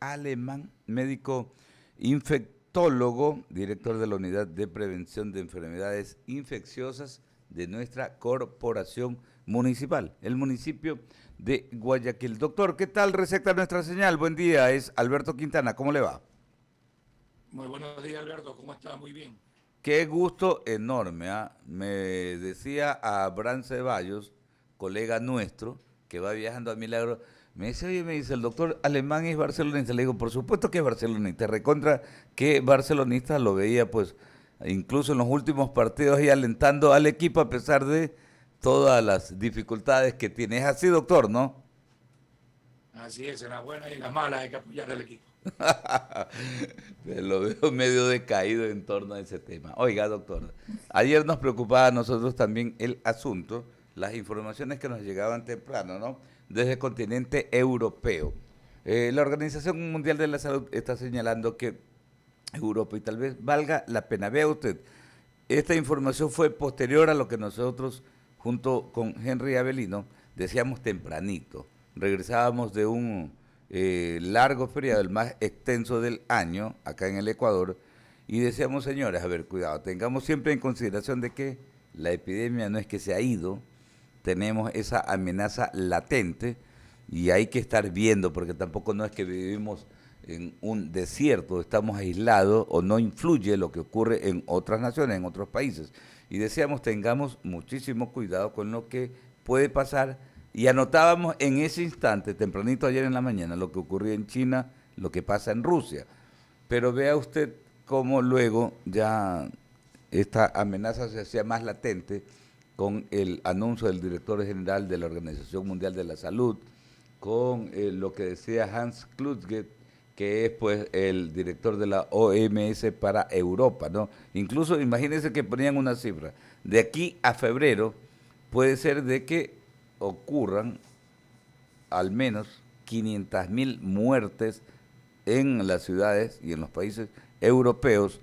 Alemán, médico infectólogo, director de la Unidad de Prevención de Enfermedades Infecciosas de nuestra corporación municipal, el municipio de Guayaquil. Doctor, ¿qué tal receta nuestra señal? Buen día, es Alberto Quintana, ¿cómo le va? Muy buenos días, Alberto. ¿Cómo está? Muy bien. Qué gusto enorme, ¿ah? Me decía a Abraham Ceballos, colega nuestro, que va viajando a Milagro, me dice, oye, me dice, el doctor Alemán es barcelonista. Le digo, por supuesto que es barcelonista, recontra que barcelonista lo veía, pues, incluso en los últimos partidos y alentando al equipo a pesar de todas las dificultades que tiene. Es así, doctor, ¿no? Así es, en las buenas y en las malas hay que apoyar al equipo. Lo veo medio decaído en torno a ese tema. Oiga, doctor, ayer nos preocupaba a nosotros también el asunto, las informaciones que nos llegaban temprano, ¿no? Desde el continente europeo. La Organización Mundial de la Salud está señalando que Europa, y tal vez valga la pena, vea usted, esta información fue posterior a lo que nosotros, junto con Henry Avelino, decíamos tempranito. Regresábamos de un largo feriado, el más extenso del año, acá en el Ecuador, y decíamos, señores, a ver, cuidado, tengamos siempre en consideración de que la epidemia no es que se ha ido, tenemos esa amenaza latente y hay que estar viendo, porque tampoco no es que vivimos en un desierto, estamos aislados o no influye lo que ocurre en otras naciones, en otros países. Y decíamos, tengamos muchísimo cuidado con lo que puede pasar y anotábamos en ese instante, tempranito ayer en la mañana, lo que ocurrió en China, lo que pasa en Rusia. Pero vea usted cómo luego ya esta amenaza se hacía más latente con el anuncio del director general de la Organización Mundial de la Salud, con lo que decía Hans Kluge, que es pues el director de la OMS para Europa, ¿no? Incluso imagínense que ponían una cifra, de aquí a febrero puede ser de que ocurran al menos 500.000 muertes en las ciudades y en los países europeos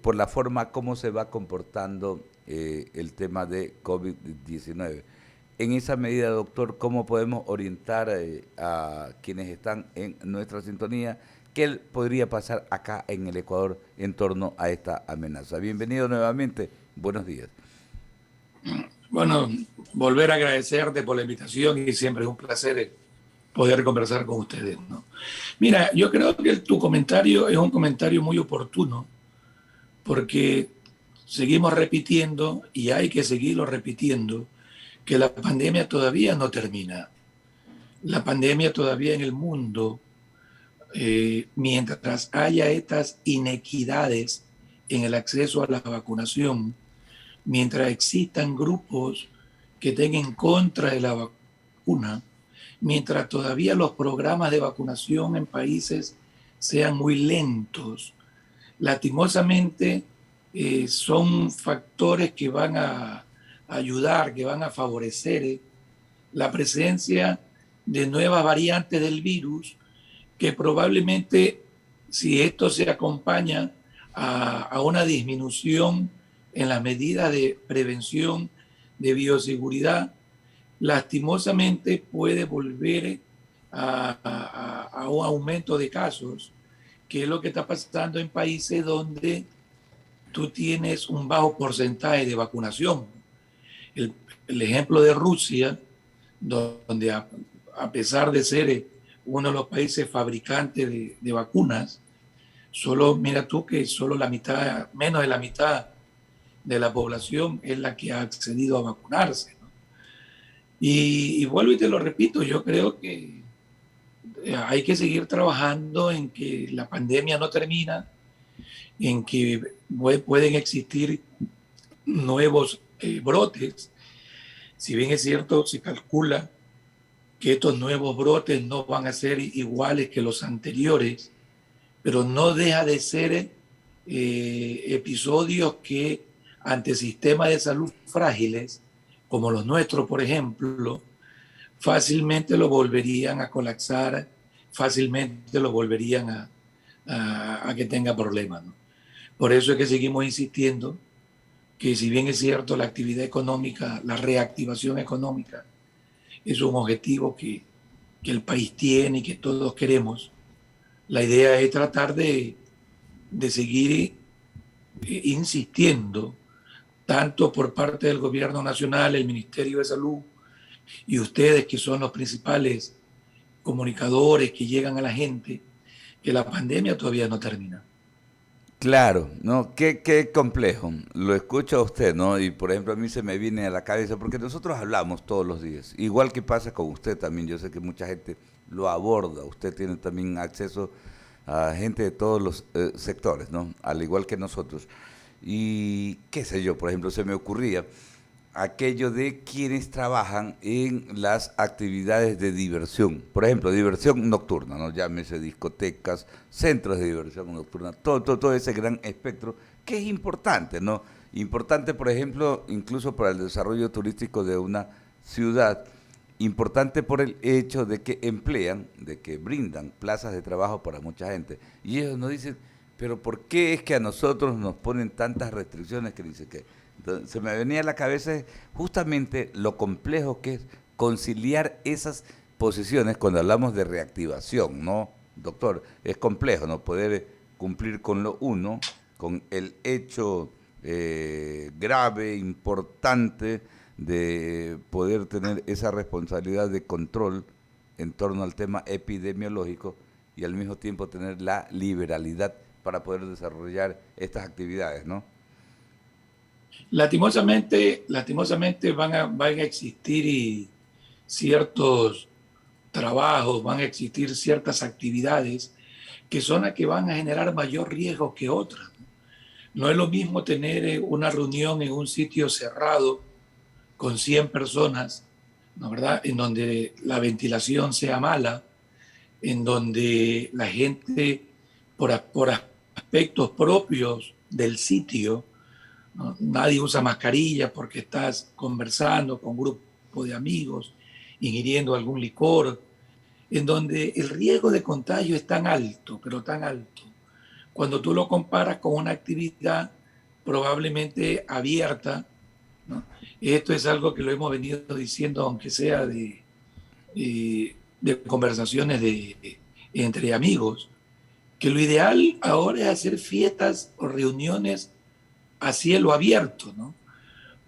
por la forma como se va comportando el tema de COVID-19. En esa medida, doctor, ¿cómo podemos orientar a quienes están en nuestra sintonía? ¿Qué podría pasar acá en el Ecuador en torno a esta amenaza? Bienvenido nuevamente, buenos días. Bueno, volver a agradecerte por la invitación y siempre es un placer poder conversar con ustedes, ¿no? Mira, yo creo que tu comentario es un comentario muy oportuno porque seguimos repitiendo y hay que seguirlo repitiendo que la pandemia todavía no termina. La pandemia todavía en el mundo, mientras haya estas inequidades en el acceso a la vacunación, mientras existan grupos que estén en contra de la vacuna, mientras todavía los programas de vacunación en países sean muy lentos, lastimosamente son factores que van a ayudar, que van a favorecer la presencia de nuevas variantes del virus que probablemente, si esto se acompaña a una disminución en las medidas de prevención de bioseguridad, lastimosamente puede volver a un aumento de casos, que es lo que está pasando en países donde tú tienes un bajo porcentaje de vacunación. El ejemplo de Rusia, donde a pesar de ser uno de los países fabricantes de vacunas, solo, mira tú que solo la mitad, menos de la mitad de la población es la que ha accedido a vacunarse, ¿no? Y vuelvo y te lo repito, yo creo que hay que seguir trabajando en que la pandemia no termina, en que pueden existir nuevos brotes. Si bien es cierto, se calcula que estos nuevos brotes no van a ser iguales que los anteriores, pero no deja de ser episodios que ante sistemas de salud frágiles, como los nuestros, por ejemplo, fácilmente lo volverían a colapsar, fácilmente lo volverían a que tenga problemas, ¿no? Por eso es que seguimos insistiendo que si bien es cierto la actividad económica, la reactivación económica es un objetivo que que el país tiene y que todos queremos, la idea es tratar de seguir insistiendo, tanto por parte del gobierno nacional, el Ministerio de Salud y ustedes que son los principales comunicadores que llegan a la gente, que la pandemia todavía no termina. Claro, ¿no? Qué complejo. Lo escucho a usted, ¿no? Y por ejemplo a mí se me viene a la cabeza, porque nosotros hablamos todos los días, igual que pasa con usted también, yo sé que mucha gente lo aborda, usted tiene también acceso a gente de todos los sectores, ¿no? Al igual que nosotros. Y qué sé yo, por ejemplo, se me ocurría aquello de quienes trabajan en las actividades de diversión. Por ejemplo, diversión nocturna, ¿no? Llámese discotecas, centros de diversión nocturna, todo ese gran espectro que es importante, ¿no? Importante, por ejemplo, incluso para el desarrollo turístico de una ciudad, importante por el hecho de que emplean, de que brindan plazas de trabajo para mucha gente. Y ellos nos dicen, pero ¿por qué es que a nosotros nos ponen tantas restricciones que dice que entonces, se me venía a la cabeza justamente lo complejo que es conciliar esas posiciones cuando hablamos de reactivación, ¿no, doctor? Es complejo, ¿no? Poder cumplir con lo uno, con el hecho grave, importante de poder tener esa responsabilidad de control en torno al tema epidemiológico y al mismo tiempo tener la liberalidad para poder desarrollar estas actividades, ¿no? Lastimosamente van a existir ciertos trabajos, van a existir ciertas actividades que son las que van a generar mayor riesgo que otras. No es lo mismo tener una reunión en un sitio cerrado con 100 personas, ¿no, verdad? En donde la ventilación sea mala, en donde la gente, por aspectos propios del sitio, ¿no? Nadie usa mascarilla porque estás conversando con un grupo de amigos, ingiriendo algún licor, en donde el riesgo de contagio es tan alto, pero tan alto, cuando tú lo comparas con una actividad probablemente abierta, ¿no? Esto es algo que lo hemos venido diciendo, aunque sea de conversaciones entre amigos, que lo ideal ahora es hacer fiestas o reuniones a cielo abierto, ¿no?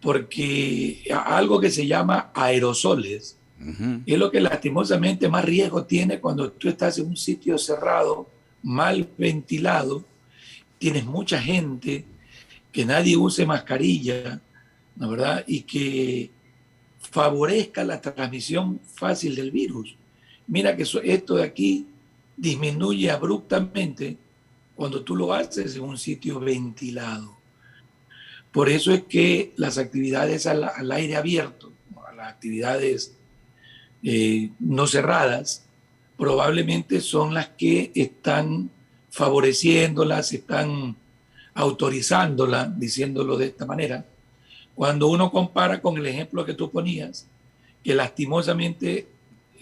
Porque algo que se llama aerosoles Ujú. es lo que lastimosamente más riesgo tiene cuando tú estás en un sitio cerrado, mal ventilado, tienes mucha gente, que nadie use mascarilla, ¿no, verdad? Y que favorezca la transmisión fácil del virus. Mira que esto de aquí disminuye abruptamente cuando tú lo haces en un sitio ventilado. Por eso es que las actividades al aire abierto, las actividades no cerradas, probablemente son las que están favoreciéndolas, están autorizándolas, diciéndolo de esta manera, cuando uno compara con el ejemplo que tú ponías, que lastimosamente,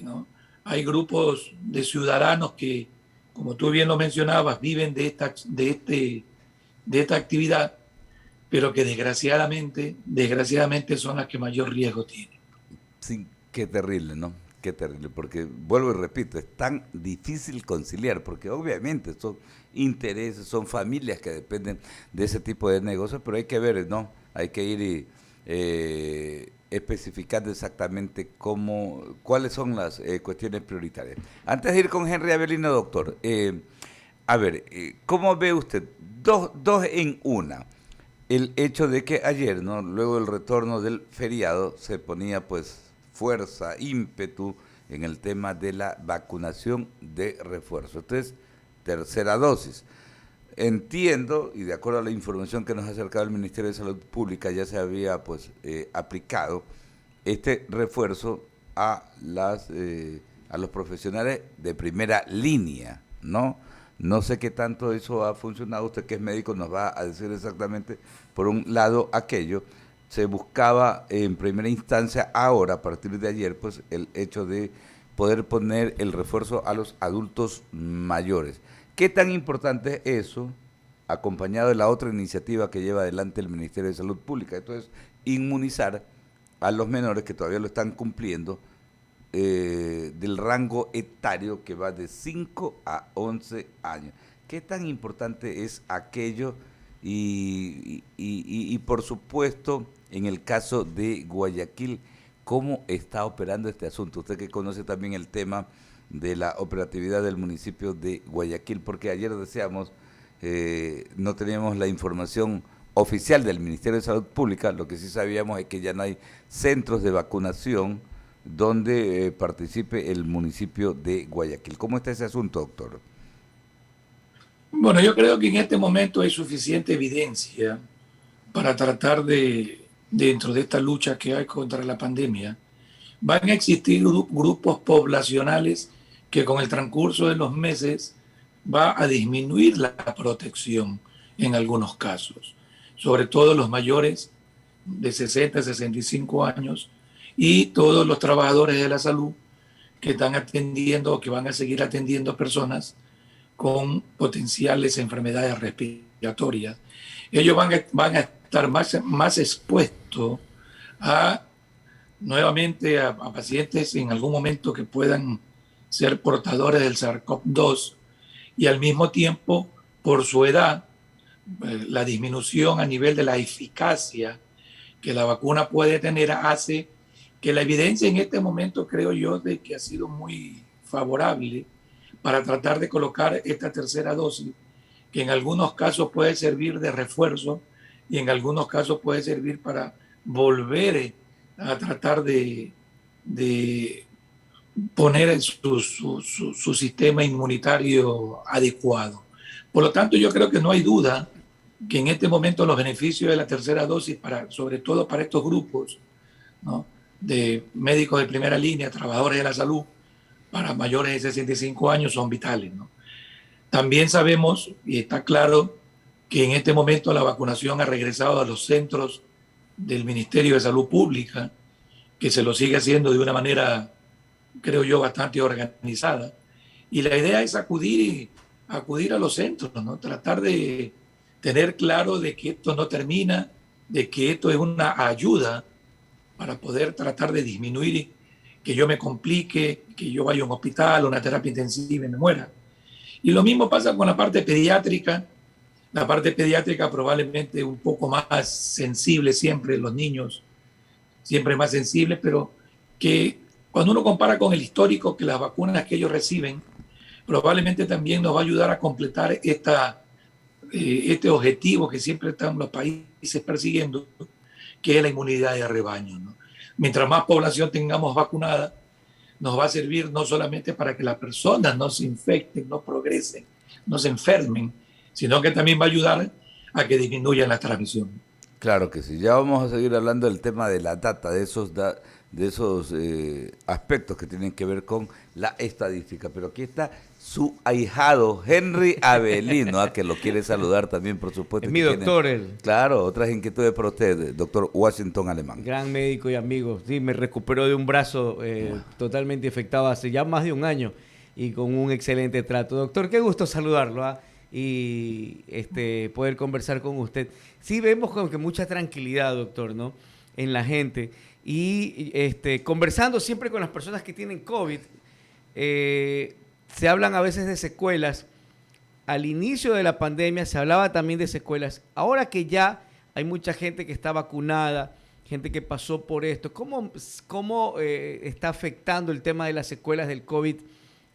¿no?, hay grupos de ciudadanos que, como tú bien lo mencionabas, viven de esta actividad, pero que desgraciadamente son las que mayor riesgo tienen. Sí, qué terrible, ¿no? Qué terrible, porque vuelvo y repito, es tan difícil conciliar, porque obviamente son intereses, son familias que dependen de ese tipo de negocios, pero hay que ver, ¿no? Hay que ir especificando exactamente cuáles son las cuestiones prioritarias. Antes de ir con Henry Avelino, doctor, a ver, ¿cómo ve usted? Dos en una. El hecho de que ayer, ¿no? Luego del retorno del feriado, se ponía pues fuerza, ímpetu en el tema de la vacunación de refuerzo. Entonces, tercera dosis. Entiendo, y de acuerdo a la información que nos ha acercado el Ministerio de Salud Pública, ya se había pues aplicado este refuerzo a los profesionales de primera línea, ¿no? No sé qué tanto eso ha funcionado, usted que es médico nos va a decir exactamente, por un lado, aquello, se buscaba en primera instancia ahora, a partir de ayer, pues el hecho de poder poner el refuerzo a los adultos mayores. ¿Qué tan importante es eso, acompañado de la otra iniciativa que lleva adelante el Ministerio de Salud Pública? Entonces, inmunizar a los menores que todavía lo están cumpliendo del rango etario que va de 5 a 11 años. ¿Qué tan importante es aquello? Y por supuesto, en el caso de Guayaquil, ¿cómo está operando este asunto? Usted que conoce también el tema de la operatividad del municipio de Guayaquil, porque ayer decíamos, no teníamos la información oficial del Ministerio de Salud Pública, lo que sí sabíamos es que ya no hay centros de vacunación donde participe el municipio de Guayaquil. ¿Cómo está ese asunto, doctor? Bueno, yo creo que en este momento hay suficiente evidencia para tratar de, dentro de esta lucha que hay contra la pandemia, van a existir grupos poblacionales que con el transcurso de los meses va a disminuir la protección en algunos casos, sobre todo los mayores de 60 a 65 años y todos los trabajadores de la salud que están atendiendo o que van a seguir atendiendo personas con potenciales enfermedades respiratorias. Ellos van a estar más expuestos a nuevamente a pacientes en algún momento que puedan ser portadores del SARS-CoV-2 y al mismo tiempo, por su edad, la disminución a nivel de la eficacia que la vacuna puede tener hace que la evidencia en este momento, creo yo, de que ha sido muy favorable para tratar de colocar esta tercera dosis, que en algunos casos puede servir de refuerzo y en algunos casos puede servir para volver a tratar de poner su sistema inmunitario adecuado. Por lo tanto, yo creo que no hay duda que en este momento los beneficios de la tercera dosis, sobre todo para estos grupos, ¿no?, de médicos de primera línea, trabajadores de la salud, para mayores de 65 años son vitales, ¿no? También sabemos, y está claro, que en este momento la vacunación ha regresado a los centros del Ministerio de Salud Pública, que se lo sigue haciendo de una manera, creo yo, bastante organizada. Y la idea es acudir a los centros, ¿no? Tratar de tener claro de que esto no termina, de que esto es una ayuda para poder tratar de disminuir que yo me complique, que yo vaya a un hospital, a una terapia intensiva y me muera. Y lo mismo pasa con la parte pediátrica. La parte pediátrica probablemente un poco más sensible siempre, los niños siempre más sensibles, pero que cuando uno compara con el histórico que las vacunas que ellos reciben, probablemente también nos va a ayudar a completar este objetivo que siempre están los países persiguiendo, que es la inmunidad de rebaño, ¿no? Mientras más población tengamos vacunada, nos va a servir no solamente para que las personas no se infecten, no progresen, no se enfermen, sino que también va a ayudar a que disminuya la transmisión. Claro que sí. Ya vamos a seguir hablando del tema de la data, de esos aspectos que tienen que ver con la estadística. Pero aquí está su ahijado, Henry Avelino, que lo quiere saludar también, por supuesto. Es mi doctor. Claro, otras inquietudes para usted, doctor Washington Alemán. Gran médico y amigo. Sí, me recuperó de un brazo totalmente infectado hace ya más de un año y con un excelente trato. Doctor, qué gusto saludarlo, ¿eh? Y poder conversar con usted. Sí, vemos como que mucha tranquilidad, doctor, ¿no?, en la gente. Y conversando siempre con las personas que tienen COVID, se hablan a veces de secuelas. Al inicio de la pandemia se hablaba también de secuelas. Ahora que ya hay mucha gente que está vacunada, gente que pasó por esto, ¿cómo está afectando el tema de las secuelas del COVID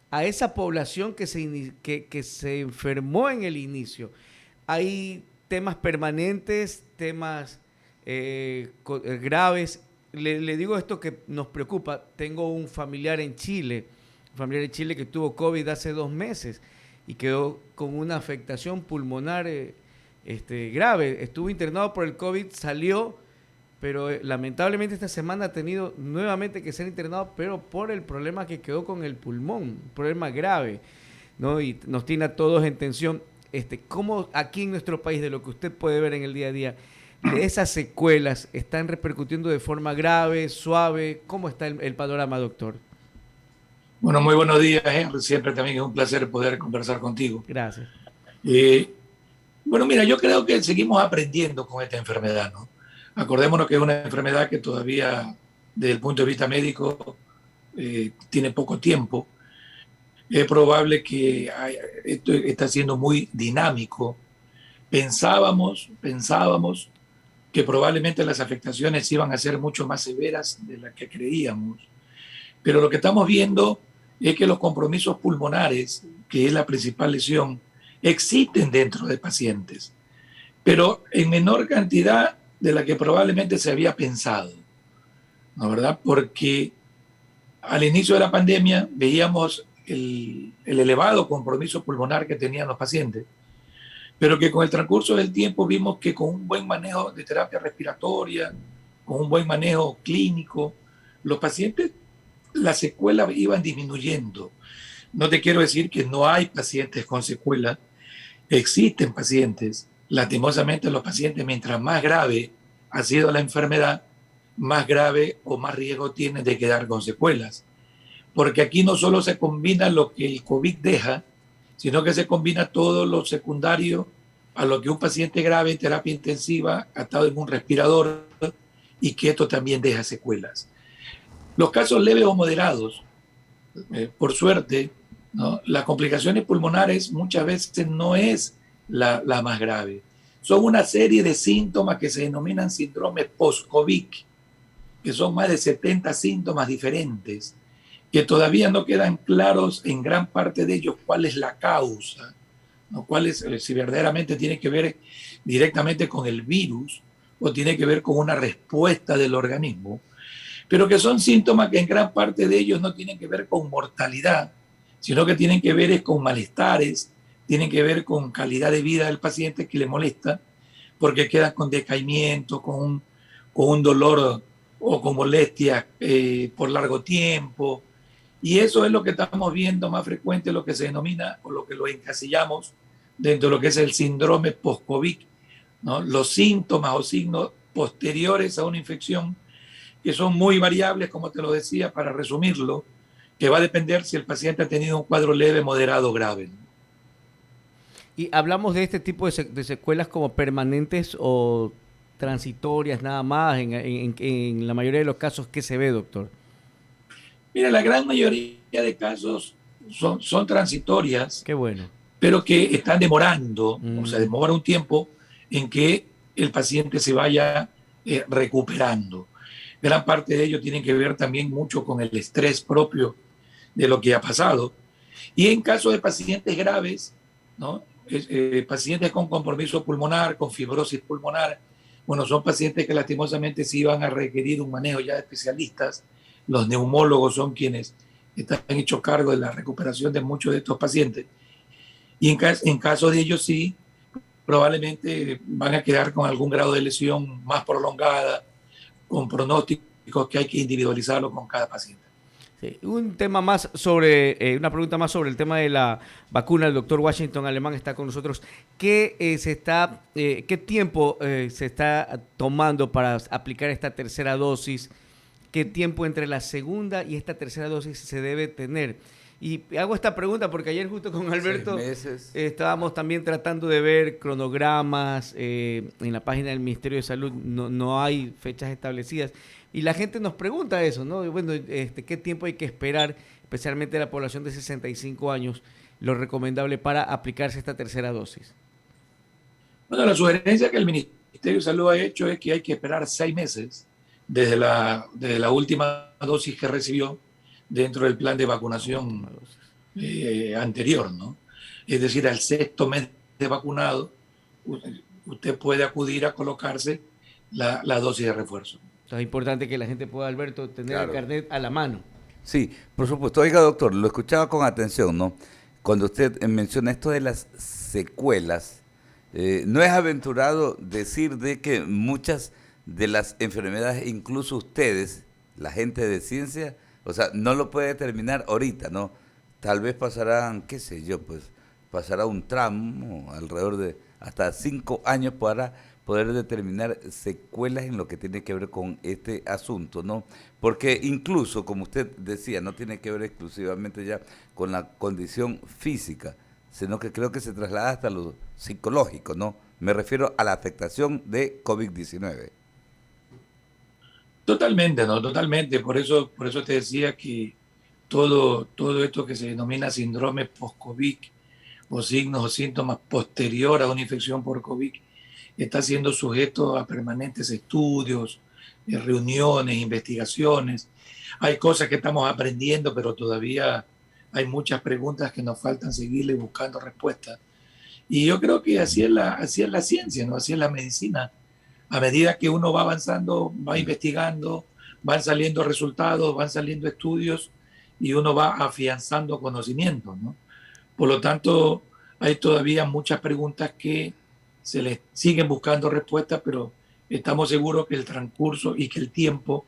a esa población que se enfermó en el inicio? Hay temas permanentes, temas graves. Le digo esto que nos preocupa. Tengo un familiar en Chile que tuvo COVID hace 2 meses y quedó con una afectación pulmonar grave. Estuvo internado por el COVID, salió, pero lamentablemente esta semana ha tenido nuevamente que ser internado, pero por el problema que quedó con el pulmón, un problema grave, ¿no? Y nos tiene a todos en tensión. ¿Cómo aquí en nuestro país, de lo que usted puede ver en el día a día, esas secuelas están repercutiendo de forma grave, suave? ¿Cómo está el panorama, doctor? Bueno, muy buenos días, Henry. Siempre también es un placer poder conversar contigo. Gracias. Bueno, mira, yo creo que seguimos aprendiendo con esta enfermedad, ¿no? Acordémonos que es una enfermedad que todavía, desde el punto de vista médico, tiene poco tiempo. Es probable que esto está siendo muy dinámico. Pensábamos que probablemente las afectaciones iban a ser mucho más severas de las que creíamos, pero lo que estamos viendo es que los compromisos pulmonares, que es la principal lesión, existen dentro de pacientes, pero en menor cantidad de la que probablemente se había pensado, ¿no? ¿Verdad? Porque al inicio de la pandemia veíamos el elevado compromiso pulmonar que tenían los pacientes, pero que con el transcurso del tiempo vimos que con un buen manejo de terapia respiratoria, con un buen manejo clínico, los pacientes, las secuelas iban disminuyendo. No te quiero decir que no hay pacientes con secuelas, existen pacientes. Lastimosamente los pacientes, mientras más grave ha sido la enfermedad, más grave o más riesgo tienen de quedar con secuelas. Porque aquí no solo se combina lo que el COVID deja, sino que se combina todo lo secundario a lo que un paciente grave en terapia intensiva ha estado en un respirador y que esto también deja secuelas. Los casos leves o moderados, por suerte, ¿no? Las complicaciones pulmonares muchas veces no es la más grave. Son una serie de síntomas que se denominan síndromes post-COVID, que son más de 70 síntomas diferentes, que todavía no quedan claros en gran parte de ellos cuál es la causa, ¿no? Cuál es, si verdaderamente tiene que ver directamente con el virus o tiene que ver con una respuesta del organismo, pero que son síntomas que en gran parte de ellos no tienen que ver con mortalidad, sino que tienen que ver con malestares, tienen que ver con calidad de vida del paciente que le molesta, porque queda con decaimiento, con un dolor o con molestias por largo tiempo. Y eso es lo que estamos viendo más frecuente, lo que se denomina o lo que lo encasillamos dentro de lo que es el síndrome post-COVID, ¿no? Los síntomas o signos posteriores a una infección que son muy variables, como te lo decía, para resumirlo, que va a depender si el paciente ha tenido un cuadro leve, moderado o grave. Y hablamos de este tipo de secuelas como permanentes o transitorias nada más, en la mayoría de los casos, ¿qué se ve, doctor? Mira, la gran mayoría de casos son transitorias. Qué bueno. Pero que están demorando, o sea, demora un tiempo en que el paciente se vaya recuperando. Gran parte de ello tiene que ver también mucho con el estrés propio de lo que ha pasado. Y en caso de pacientes graves, ¿no? Pacientes con compromiso pulmonar, con fibrosis pulmonar, bueno, son pacientes que lastimosamente sí van a requerir un manejo ya de especialistas. Los neumólogos son quienes están hechos cargo de la recuperación de muchos de estos pacientes. Y en caso de ellos sí, probablemente van a quedar con algún grado de lesión más prolongada, con pronósticos que hay que individualizarlo con cada paciente. Sí, un tema más sobre, una pregunta más sobre el tema de la vacuna. El doctor Washington Alemán está con nosotros. ¿Qué tiempo se está tomando para aplicar esta tercera dosis? ¿Qué tiempo entre la segunda y esta tercera dosis se debe tener? Y hago esta pregunta porque ayer justo con Alberto estábamos también tratando de ver cronogramas en la página del Ministerio de Salud, no hay fechas establecidas y la gente nos pregunta eso, ¿no? Bueno, ¿qué tiempo hay que esperar, especialmente la población de 65 años, lo recomendable para aplicarse esta tercera dosis? Bueno, la sugerencia que el Ministerio de Salud ha hecho es que hay que esperar 6 meses desde la última dosis que recibió dentro del plan de vacunación anterior, ¿no? Es decir, al 6º mes de vacunado, usted puede acudir a colocarse la dosis de refuerzo. Es importante que la gente pueda, Alberto, tener el carnet a la mano. Sí, por supuesto. Oiga, doctor, lo escuchaba con atención, ¿no? Cuando usted menciona esto de las secuelas, no es aventurado decir de que muchas de las enfermedades, incluso ustedes, la gente de ciencia, o sea, no lo puede determinar ahorita, ¿no? Tal vez pasarán, qué sé yo, pues pasará un tramo alrededor de hasta 5 años para poder determinar secuelas en lo que tiene que ver con este asunto, ¿no? Porque incluso, como usted decía, no tiene que ver exclusivamente ya con la condición física, sino que creo que se traslada hasta lo psicológico, ¿no? Me refiero a la afectación de COVID-19. Totalmente, ¿no? Totalmente. Por eso te decía que todo esto que se denomina síndrome post-COVID o signos o síntomas posterior a una infección por COVID está siendo sujeto a permanentes estudios, reuniones, investigaciones. Hay cosas que estamos aprendiendo, pero todavía hay muchas preguntas que nos faltan seguirle buscando respuestas. Y yo creo que así es la ciencia, ¿no? Así es la medicina. A medida que uno va avanzando, va investigando, van saliendo resultados, van saliendo estudios y uno va afianzando conocimientos, ¿no? Por lo tanto, hay todavía muchas preguntas que se les siguen buscando respuestas, pero estamos seguros que el transcurso y que el tiempo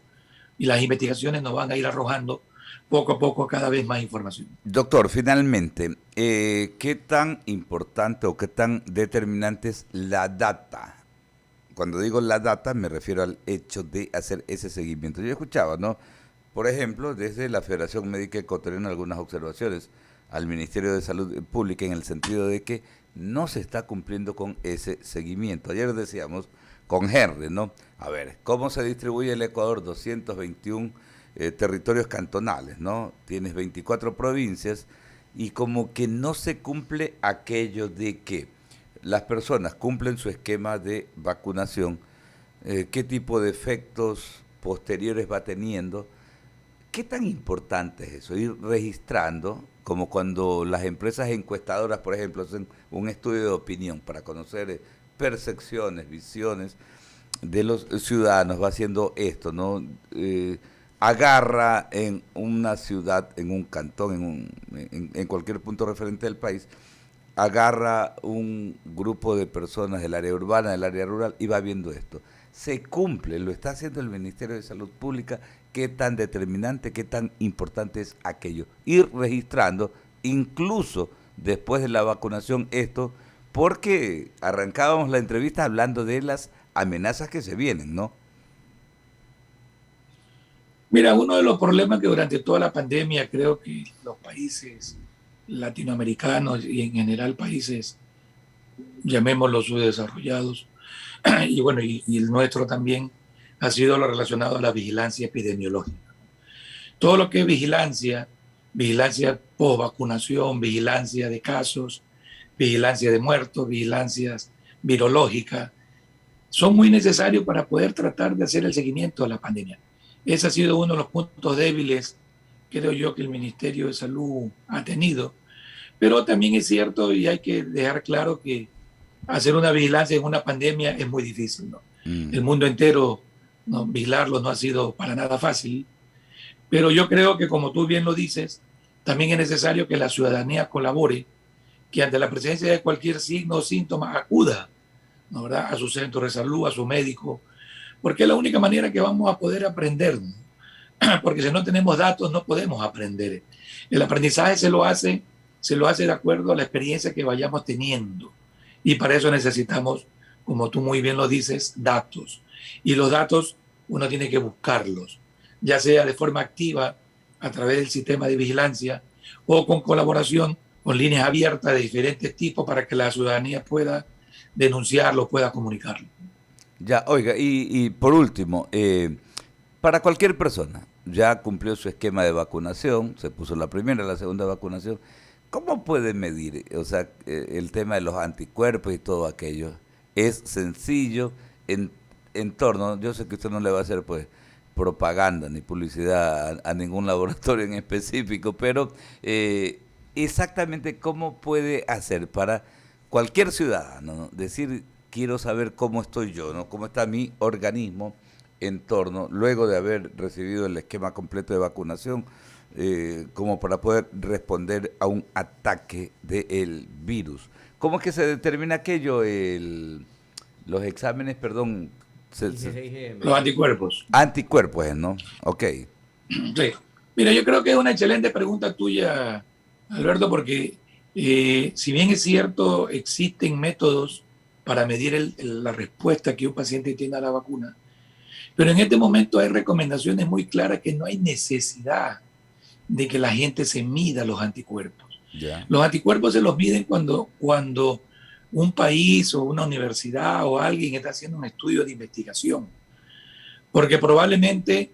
y las investigaciones nos van a ir arrojando poco a poco cada vez más información. Doctor, finalmente, ¿qué tan importante o qué tan determinante es la data? Cuando digo la data me refiero al hecho de hacer ese seguimiento. Yo escuchaba, ¿no? Por ejemplo, desde la Federación Médica Ecuatoriana algunas observaciones al Ministerio de Salud Pública en el sentido de que no se está cumpliendo con ese seguimiento. Ayer decíamos con Henry, ¿no? A ver, ¿cómo se distribuye el Ecuador? 221 territorios cantonales, ¿no? Tienes 24 provincias y como que no se cumple aquello de que las personas cumplen su esquema de vacunación, qué tipo de efectos posteriores va teniendo. ¿Qué tan importante es eso? Ir registrando, como cuando las empresas encuestadoras, por ejemplo, hacen un estudio de opinión para conocer percepciones, visiones de los ciudadanos, va haciendo esto, ¿no? Agarra en una ciudad, en un cantón, en cualquier punto referente del país, agarra un grupo de personas del área urbana, del área rural y va viendo esto. Se cumple, lo está haciendo el Ministerio de Salud Pública. ¿Qué tan determinante, qué tan importante es aquello? Ir registrando, incluso después de la vacunación, esto, porque arrancábamos la entrevista hablando de las amenazas que se vienen, ¿no? Mira, uno de los problemas que durante toda la pandemia creo que los países latinoamericanos y en general países, llamémoslos subdesarrollados, y bueno, y el nuestro también, ha sido lo relacionado a la vigilancia epidemiológica. Todo lo que es vigilancia post vacunación, vigilancia de casos, vigilancia de muertos, vigilancias virológicas, son muy necesarios para poder tratar de hacer el seguimiento de la pandemia. Ese ha sido uno de los puntos débiles, creo yo, que el Ministerio de Salud ha tenido. Pero también es cierto y hay que dejar claro que hacer una vigilancia en una pandemia es muy difícil, ¿no? El mundo entero, ¿no? Vigilarlo no ha sido para nada fácil, pero yo creo que, como tú bien lo dices, también es necesario que la ciudadanía colabore, que ante la presencia de cualquier signo o síntoma acuda, ¿no? ¿Verdad? A su centro de salud, a su médico, porque es la única manera que vamos a poder aprender, ¿no? Porque si no tenemos datos no podemos aprender. El aprendizaje se lo hace de acuerdo a la experiencia que vayamos teniendo, y para eso necesitamos, como tú muy bien lo dices, datos. Y los datos uno tiene que buscarlos, ya sea de forma activa a través del sistema de vigilancia o con colaboración con líneas abiertas de diferentes tipos para que la ciudadanía pueda denunciarlo, pueda comunicarlo. Ya, oiga, y por último, para cualquier persona, ya cumplió su esquema de vacunación, se puso la primera, la segunda vacunación, ¿cómo puede medir, o sea, el tema de los anticuerpos y todo aquello? Es sencillo en torno, yo sé que usted no le va a hacer pues propaganda ni publicidad a ningún laboratorio en específico, pero exactamente cómo puede hacer para cualquier ciudadano, ¿no? Decir, quiero saber cómo estoy yo, ¿no? Cómo está mi organismo en torno, luego de haber recibido el esquema completo de vacunación, como para poder responder a un ataque del virus. ¿Cómo es que se determina aquello? Los exámenes, perdón. Los anticuerpos. Anticuerpos, ¿no? Ok. Sí. Mira, yo creo que es una excelente pregunta tuya, Alberto, porque si bien es cierto, existen métodos para medir la respuesta que un paciente tiene a la vacuna, pero en este momento hay recomendaciones muy claras que no hay necesidad de que la gente se mida los anticuerpos. Yeah. Los anticuerpos se los miden cuando un país o una universidad o alguien está haciendo un estudio de investigación. Porque probablemente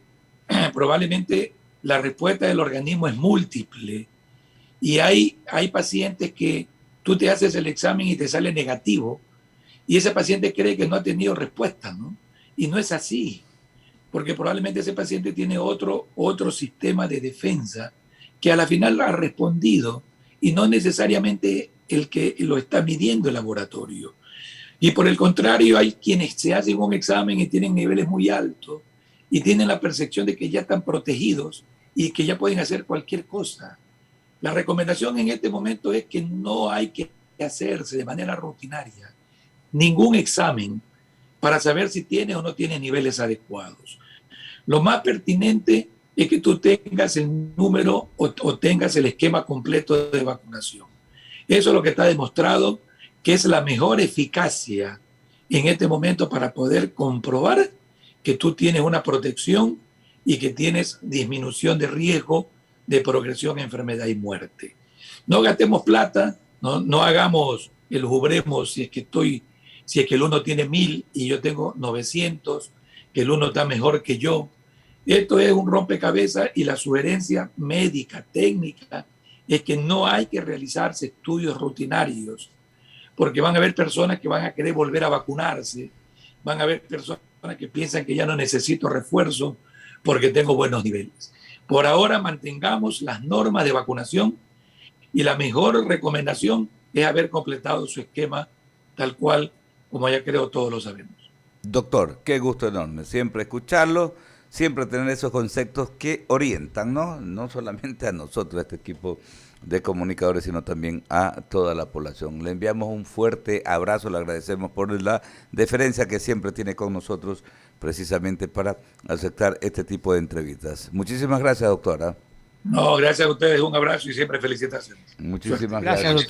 la respuesta del organismo es múltiple y hay pacientes que tú te haces el examen y te sale negativo y ese paciente cree que no ha tenido respuesta, ¿no? Y no es así, porque probablemente ese paciente tiene otro sistema de defensa que a la final ha respondido y no necesariamente el que lo está midiendo el laboratorio. Y por el contrario, hay quienes se hacen un examen y tienen niveles muy altos y tienen la percepción de que ya están protegidos y que ya pueden hacer cualquier cosa. La recomendación en este momento es que no hay que hacerse de manera rutinaria ningún examen para saber si tiene o no tiene niveles adecuados. Lo más pertinente es que tú tengas el número o tengas el esquema completo de vacunación. Eso es lo que está demostrado que es la mejor eficacia en este momento para poder comprobar que tú tienes una protección y que tienes disminución de riesgo de progresión, enfermedad y muerte. No gastemos plata, no hagamos el jubremos si es que el uno tiene 1000 y yo tengo 900, que el uno está mejor que yo. Esto es un rompecabezas y la sugerencia médica, técnica, es que no hay que realizarse estudios rutinarios, porque van a haber personas que van a querer volver a vacunarse, van a haber personas que piensan que ya no necesito refuerzo porque tengo buenos niveles. Por ahora mantengamos las normas de vacunación y la mejor recomendación es haber completado su esquema tal cual como ya creo todos lo sabemos. Doctor, qué gusto enorme siempre escucharlo, siempre tener esos conceptos que orientan, ¿no? No solamente a nosotros, a este equipo de comunicadores, sino también a toda la población. Le enviamos un fuerte abrazo, le agradecemos por la deferencia que siempre tiene con nosotros, precisamente para aceptar este tipo de entrevistas. Muchísimas gracias, doctora. No, gracias a ustedes, un abrazo y siempre felicitaciones. Muchísimas gracias, doctor.